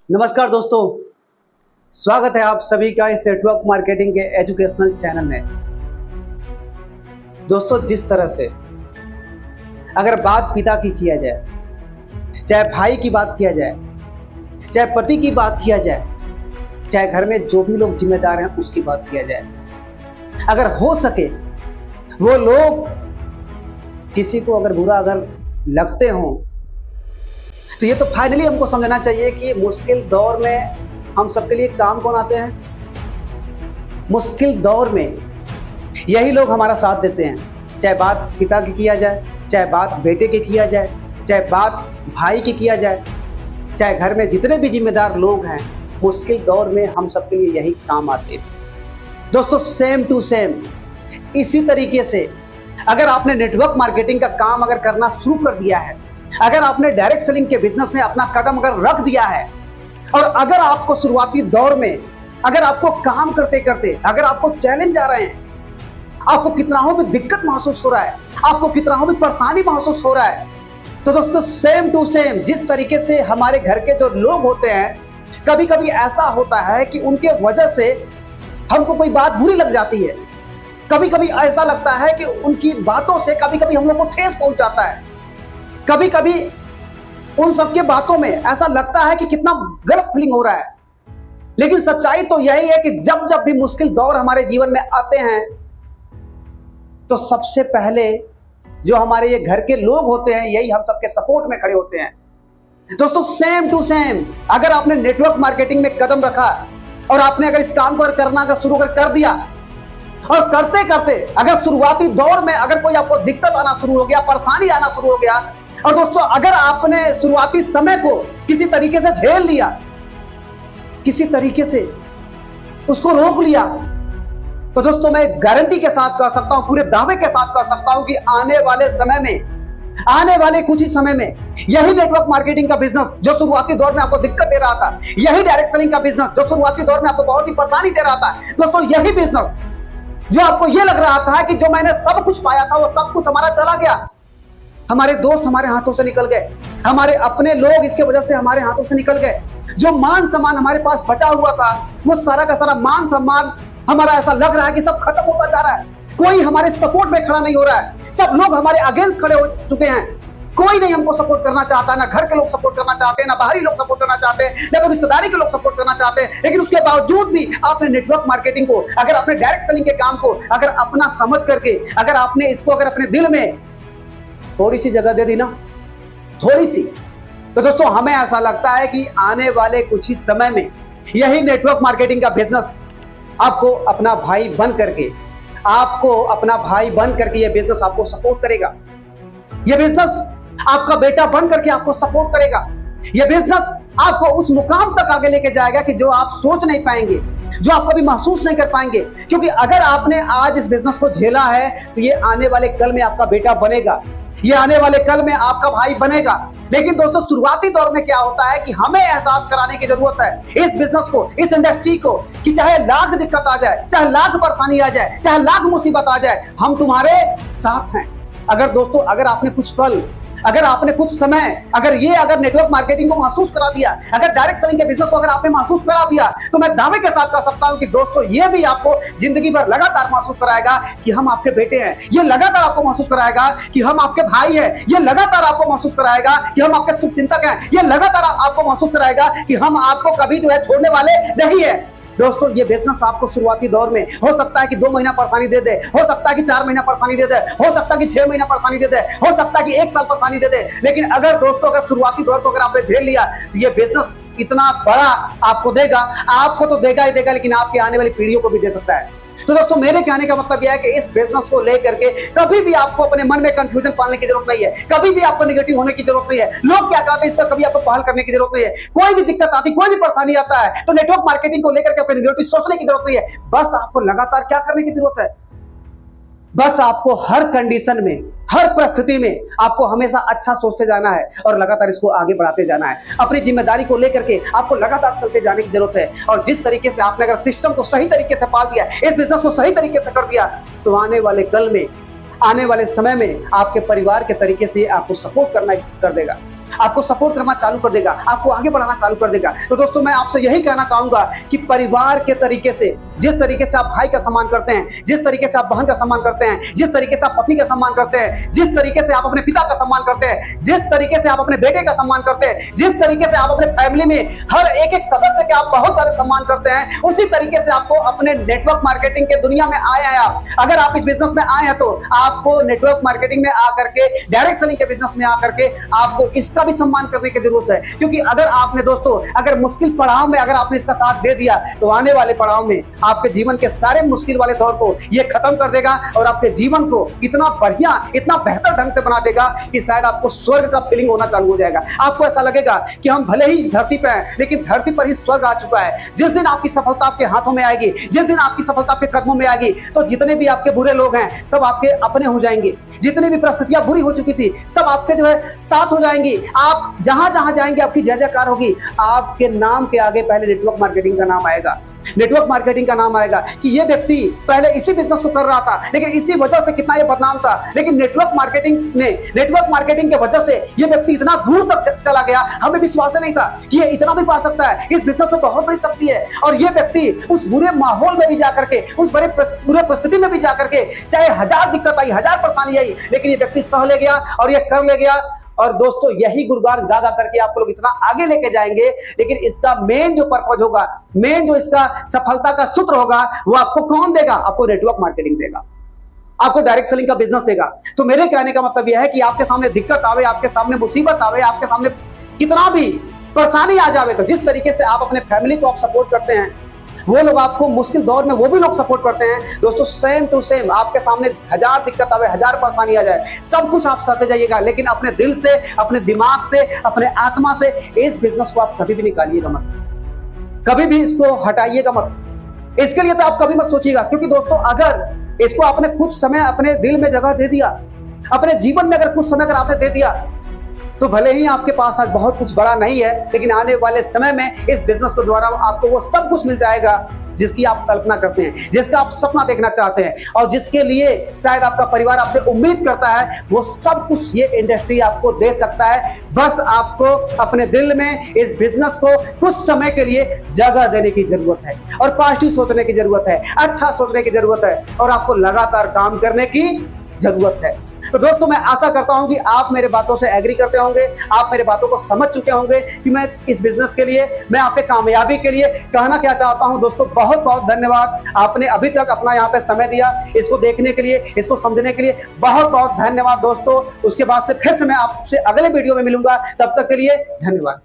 नमस्कार दोस्तों, स्वागत है आप सभी का इस नेटवर्क मार्केटिंग के एजुकेशनल चैनल में। दोस्तों, जिस तरह से अगर बात पिता की किया जाए, चाहे भाई की बात किया जाए, चाहे पति की बात किया जाए, चाहे घर में जो भी लोग जिम्मेदार हैं उसकी बात किया जाए, अगर हो सके वो लोग किसी को अगर बुरा अगर लगते हों तो ये तो फाइनली हमको समझना चाहिए कि मुश्किल दौर में हम सबके लिए काम कौन आते हैं। मुश्किल दौर में यही लोग हमारा साथ देते हैं। चाहे बात पिता की किया जाए, चाहे बात बेटे की किया जाए, चाहे बात भाई की किया जाए, चाहे घर में जितने भी जिम्मेदार लोग हैं, मुश्किल दौर में हम सबके लिए यही काम आते हैं। दोस्तों, सेम टू सेम इसी तरीके से अगर आपने नेटवर्क मार्केटिंग का काम अगर करना शुरू कर दिया है, अगर आपने डायरेक्ट सेलिंग के बिजनेस में अपना कदम अगर रख दिया है, और अगर आपको शुरुआती दौर में अगर आपको काम करते करते अगर आपको चैलेंज आ रहे हैं, आपको कितना हो भी दिक्कत महसूस हो रहा है, आपको कितना हो भी परेशानी महसूस हो रहा है, तो दोस्तों सेम टू सेम जिस तरीके से हमारे घर के जो लोग होते हैं, कभी कभी ऐसा होता है कि उनके वजह से हमको कोई बात बुरी लग जाती है। कभी कभी ऐसा लगता है कि उनकी बातों से कभी कभी हम लोग को ठेस पहुंच जाता है। कभी कभी उन सबके बातों में ऐसा लगता है कि कितना गलत फीलिंग हो रहा है। लेकिन सच्चाई तो यही है कि जब जब भी मुश्किल दौर हमारे जीवन में आते हैं, तो सबसे पहले जो हमारे ये घर के लोग होते हैं, यही हम सबके सपोर्ट में खड़े होते हैं। दोस्तों, सेम टू सेम अगर आपने नेटवर्क मार्केटिंग में कदम रखा और आपने अगर इस काम को करना अगर शुरू कर दिया, और करते करते अगर शुरुआती दौर में अगर कोई आपको दिक्कत आना शुरू हो गया, परेशानी आना शुरू हो गया, और दोस्तों अगर आपने शुरुआती समय को किसी तरीके से झेल लिया, किसी तरीके से उसको रोक लिया, तो दोस्तों मैं गारंटी के साथ कह सकता हूं, पूरे दावे के साथ कह सकता हूं कि आने वाले समय में, आने वाले कुछ ही समय में यही नेटवर्क मार्केटिंग का बिजनेस जो शुरुआती दौर में आपको दिक्कत दे रहा था, यही डायरेक्ट सेलिंग का बिजनेस जो शुरुआती दौर में आपको बहुत ही परेशानी दे रहा था, दोस्तों यही बिजनेस जो आपको यह लग रहा था कि जो मैंने सब कुछ पाया था वो सब कुछ हमारा चला गया, हमारे दोस्त हमारे हाथों से निकल गए, हमारे अपने लोग इसके वजह से हमारे हाथों से निकल गए, जो मान सम्मान हमारे पास बचा हुआ था वो सारा का सारा मान सम्मान हमारा ऐसा लग रहा है कि सब खत्म होता जा रहा है। कोई हमारे सपोर्ट में खड़ा नहीं हो रहा है, सब लोग हमारे अगेंस्ट खड़े हो चुके हैं। कोई नहीं हमको सपोर्ट करना चाहता, ना घर के लोग सपोर्ट करना चाहते हैं, ना बाहरी लोग सपोर्ट करना चाहते हैं, ना तो रिश्तेदारी के लोग सपोर्ट करना चाहते हैं। लेकिन उसके बावजूद भी आपने नेटवर्क मार्केटिंग को, अगर आपने डायरेक्ट सेलिंग के काम को अगर अपना समझ करके अगर आपने इसको अगर अपने दिल में थोड़ी सी जगह दे दी ना, थोड़ी सी, तो दोस्तों हमें ऐसा लगता है कि आने वाले कुछ ही समय में यही नेटवर्क मार्केटिंग का बिजनेस आपको अपना भाई बन करके, आपको अपना भाई बन करके ये बिजनेस आपको सपोर्ट करेगा। ये बिजनेस आपका बेटा बन करके आपको सपोर्ट करेगा। ये बिजनेस आपको उस मुकाम तक आगे लेके जाएगा कि जो आप सोच नहीं पाएंगे, जो आप कभी महसूस नहीं कर पाएंगे। क्योंकि अगर आपने आज इस बिजनेस को झेला है तो ये आने वाले कल में आपका बेटा बनेगा, ये आने वाले कल में आपका भाई बनेगा। लेकिन दोस्तों शुरुआती दौर में क्या होता है कि हमें एहसास कराने की जरूरत है इस बिजनेस को, इस इंडस्ट्री को, कि चाहे लाख दिक्कत आ जाए, चाहे लाख परेशानी आ जाए, चाहे लाख मुसीबत आ जाए, हम तुम्हारे साथ हैं। अगर दोस्तों अगर आपने कुछ पल, अगर आपने कुछ समय अगर नेटवर्क मार्केटिंग को महसूस करा दिया, अगर डायरेक्ट सेलिंग के बिजनेस को अगर आपने महसूस करा दिया, तो मैं दावे के साथ कह सकता हूं कि दोस्तों ये भी आपको जिंदगी भर लगातार महसूस कराएगा कि हम आपके बेटे हैं। ये लगातार आपको महसूस कराएगा कि हम आपके भाई हैं। ये लगातार आपको महसूस कराएगा कि हम आपके शुभचिंतक हैं। ये लगातार आपको महसूस कराएगा कि हम आपको कभी जो है छोड़ने वाले नहीं है। दोस्तों ये बिजनेस आपको शुरुआती दौर में हो सकता है कि 2 महीना परेशानी दे दे, हो सकता है कि 4 महीना परेशानी दे दे, हो सकता है कि 6 महीना परेशानी दे दे, हो सकता है कि 1 साल परेशानी दे दे। लेकिन अगर दोस्तों अगर शुरुआती दौर को अगर आपने झेल लिया तो ये बिजनेस इतना बड़ा आपको देगा, आपको तो देगा ही देगा, लेकिन आपकी आने वाली पीढ़ियों को भी दे सकता है। तो दोस्तों मेरे कहने का मतलब यह है कि इस बिजनेस को लेकर के कभी भी आपको अपने मन में कंफ्यूजन पालने की जरूरत नहीं है, कभी भी आपको नेगेटिव होने की जरूरत नहीं है। लोग क्या कहते हैं इस पर कभी आपको पहल करने की जरूरत नहीं है। कोई भी दिक्कत आती, कोई भी परेशानी आता है तो नेटवर्क मार्केटिंग को लेकर के अपने नेगेटिव सोचने की जरूरत नहीं है। बस आपको लगातार क्या करने की जरूरत है, बस आपको हर कंडीशन में, हर परिस्थिति में आपको हमेशा अच्छा सोचते जाना है और लगातार इसको आगे बढ़ाते जाना है। अपनी जिम्मेदारी को लेकर के आपको लगातार चलते जाने की जरूरत है। और जिस तरीके से आपने अगर सिस्टम को सही तरीके से पाल दिया, इस बिजनेस को सही तरीके से कर दिया, तो आने वाले कल में, आने वाले समय में आपके परिवार के तरीके से आपको सपोर्ट करना कर देगा। आपको सपोर्ट करना चालू कर देगा, आपको आगे बढ़ाना चालू कर देगा। तो दोस्तों मैं आपसे यही कहना चाहूंगा कि परिवार के तरीके से, जिस तरीके से आप भाई का सम्मान करते हैं, जिस तरीके से आप बहन का सम्मान करते हैं, जिस तरीके से आप पत्नी का सम्मान करते हैं, जिस तरीके से आप अपने पिता का सम्मान करते हैं, जिस तरीके से आप अपने बेटे का सम्मान करते हैं, जिस तरीके से आप अपने फैमिली में हर एक एक सदस्य का आप बहुत सारे सम्मान करते हैं, उसी तरीके से आपको अपने नेटवर्क मार्केटिंग के दुनिया में आए हैं आप। अगर आप इस बिजनेस में आए हैं तो आपको नेटवर्क मार्केटिंग में आकर के, डायरेक्ट सेलिंग के बिजनेस में आकर के आपको इसका भी सम्मान करने की जरूरत है। क्योंकि अगर आपने दोस्तों अगर मुश्किल पड़ाव में अगर आपने इसका साथ दे दिया तो आने वाले पड़ाव में आपके जीवन के सारे मुश्किल वाले दौर को ये खत्म कर देगा और आपके जीवन को इतना बढ़िया, इतना बेहतर ढंग से बना देगा कि शायद आपको स्वर्ग का फीलिंग होना चालू हो जाएगा। आपको ऐसा लगेगा कि हम भले ही इस धरती पे हैं लेकिन धरती पर ही स्वर्ग आ चुका है। जिस दिन आपकी सफलता आपके हाथों में आएगी, जिस दिन आपकी सफलता आपके कदमों में आएगी, तो जितने भी आपके बुरे लोग हैं सब आपके अपने हो जाएंगे। जितनी भी परिस्थितियां बुरी हो चुकी थी सब आपके जो है साथ हो जाएंगी। आप जहां जहां जाएंगे आपकी जय जयकार होगी। आपके नाम के आगे पहले नेटवर्क मार्केटिंग का नाम आएगा, नेटवर्क मार्केटिंग का नाम आएगा कि ये व्यक्ति पहले इसी बिजनेस को कर रहा था लेकिन इसी वजह से कितना ये बदनाम था, लेकिन नेटवर्क मार्केटिंग के वजह से ये व्यक्ति इतना दूर तक चला गया, हमें विश्वास नहीं था कि ये इतना भी पा सकता है। इस बिजनेस में बहुत बड़ी शक्ति है। और ये व्यक्ति उस बुरे माहौल में भी जाकर के, उस बुरे परिस्थिति में भी जाकर के, चाहे 1000 दिक्कत आई, 1000 परेशानी आई, लेकिन ये व्यक्ति सह ले गया और ये कर ले गया। और दोस्तों यही गुणगान गा गा करके आप लोग इतना आगे लेके जाएंगे, लेकिन इसका मेन जो पर्पज होगा, मेन जो इसका सफलता का सूत्र होगा, वो आपको कौन देगा? आपको नेटवर्क मार्केटिंग देगा, आपको डायरेक्ट सेलिंग का बिजनेस देगा। तो मेरे कहने का मतलब यह है कि आपके सामने दिक्कत आवे, आपके सामने मुसीबत आवे, आपके सामने कितना भी परेशानी आ जावे, तो जिस तरीके से आप अपने फैमिली को आप सपोर्ट करते हैं, वो लोग आपको मुश्किल दौर में वो भी लोग सपोर्ट करते हैं। दोस्तों सेम टू सेम आपके सामने 1000 दिक्कत आवे, 1000 परेशानी आ जाए, सब कुछ आप सहते जाइएगा, लेकिन अपने दिल से, अपने दिमाग से, अपने आत्मा से इस बिजनेस को आप कभी भी निकालिएगा मत, कभी भी इसको हटाइएगा मत। इसके लिए तो आप कभी मत सोचिएगा, क्योंकि दोस्तों अगर इसको आपने कुछ समय अपने दिल में जगह दे दिया, अपने जीवन में अगर कुछ समय अगर आपने दे दिया, तो भले ही आपके पास आज बहुत कुछ बड़ा नहीं है, लेकिन आने वाले समय में इस बिजनेस के द्वारा आपको वो सब कुछ मिल जाएगा जिसकी आप कल्पना करते हैं, जिसका आप सपना देखना चाहते हैं और जिसके लिए शायद आपका परिवार आपसे उम्मीद करता है। वो सब कुछ ये इंडस्ट्री आपको दे सकता है। बस आपको अपने दिल में इस बिजनेस को कुछ समय के लिए जगह देने की जरूरत है और पॉजिटिव सोचने की जरूरत है, अच्छा सोचने की जरूरत है और आपको लगातार काम करने की जरूरत है। तो दोस्तों मैं आशा करता हूं कि आप मेरे बातों से एग्री करते होंगे, आप मेरे बातों को समझ चुके होंगे कि मैं इस बिजनेस के लिए, मैं आपके कामयाबी के लिए कहना क्या चाहता हूं। दोस्तों बहुत बहुत धन्यवाद, आपने अभी तक अपना यहाँ पे समय दिया इसको देखने के लिए, इसको समझने के लिए बहुत बहुत धन्यवाद दोस्तों। उसके बाद से फिर से मैं आपसे अगले वीडियो में मिलूंगा, तब तक के लिए धन्यवाद।